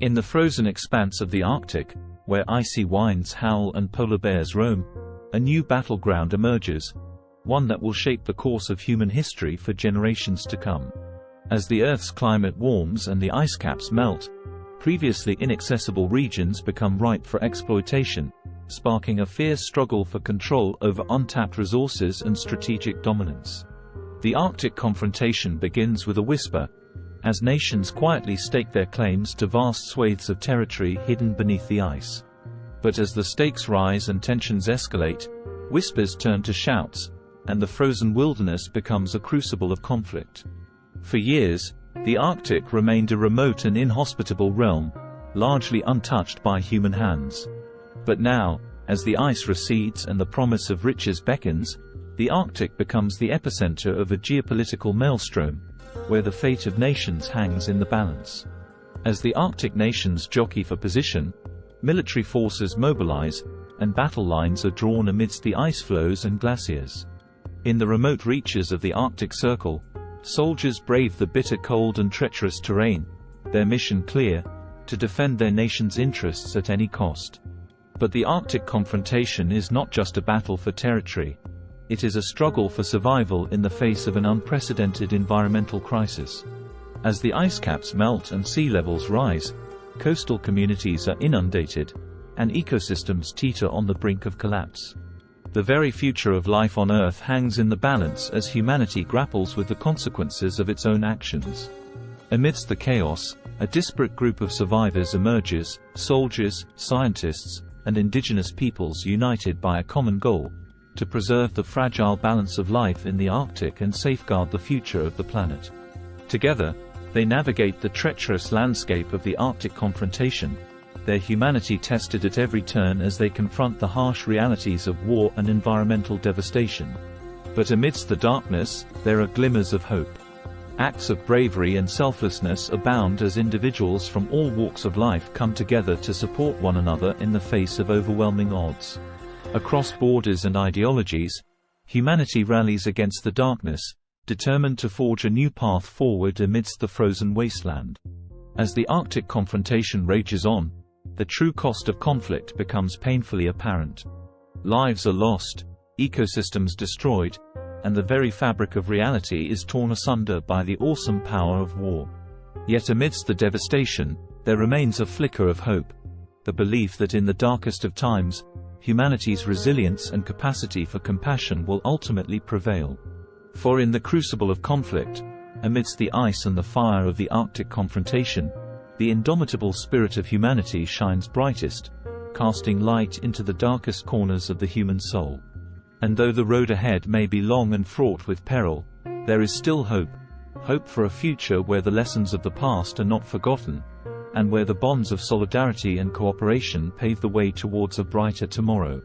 In the frozen expanse of the Arctic, where icy winds howl and polar bears roam, a new battleground emerges, one that will shape the course of human history for generations to come. As the Earth's climate warms and the ice caps melt, previously inaccessible regions become ripe for exploitation, sparking a fierce struggle for control over untapped resources and strategic dominance. The Arctic Confrontation begins with a whisper, as nations quietly stake their claims to vast swathes of territory hidden beneath the ice. But as the stakes rise and tensions escalate, whispers turn to shouts, and the frozen wilderness becomes a crucible of conflict. For years, the Arctic remained a remote and inhospitable realm, largely untouched by human hands. But now, as the ice recedes and the promise of riches beckons, the Arctic becomes the epicenter of a geopolitical maelstrom, where the fate of nations hangs in the balance. As the Arctic nations jockey for position, military forces mobilize, and battle lines are drawn amidst the ice floes and glaciers. In the remote reaches of the Arctic Circle, soldiers brave the bitter cold and treacherous terrain, their mission clear: to defend their nation's interests at any cost. But the Arctic Confrontation is not just a battle for territory. It is a struggle for survival in the face of an unprecedented environmental crisis. As the ice caps melt and sea levels rise, coastal communities are inundated, and ecosystems teeter on the brink of collapse. The very future of life on Earth hangs in the balance as humanity grapples with the consequences of its own actions. Amidst the chaos, a disparate group of survivors emerges: soldiers, scientists, and indigenous peoples united by a common goal: to preserve the fragile balance of life in the Arctic and safeguard the future of the planet. Together, they navigate the treacherous landscape of the Arctic Confrontation, their humanity tested at every turn as they confront the harsh realities of war and environmental devastation. But amidst the darkness, there are glimmers of hope. Acts of bravery and selflessness abound as individuals from all walks of life come together to support one another in the face of overwhelming odds. Across borders and ideologies, humanity rallies against the darkness, determined to forge a new path forward amidst the frozen wasteland. As the Arctic Confrontation rages on, the true cost of conflict becomes painfully apparent. Lives are lost, ecosystems destroyed, and the very fabric of reality is torn asunder by the awesome power of war. Yet amidst the devastation, there remains a flicker of hope: the belief that in the darkest of times, humanity's resilience and capacity for compassion will ultimately prevail. For in the crucible of conflict, amidst the ice and the fire of the Arctic Confrontation, the indomitable spirit of humanity shines brightest, casting light into the darkest corners of the human soul. And though the road ahead may be long and fraught with peril, there is still hope. Hope for a future where the lessons of the past are not forgotten, and where the bonds of solidarity and cooperation pave the way towards a brighter tomorrow.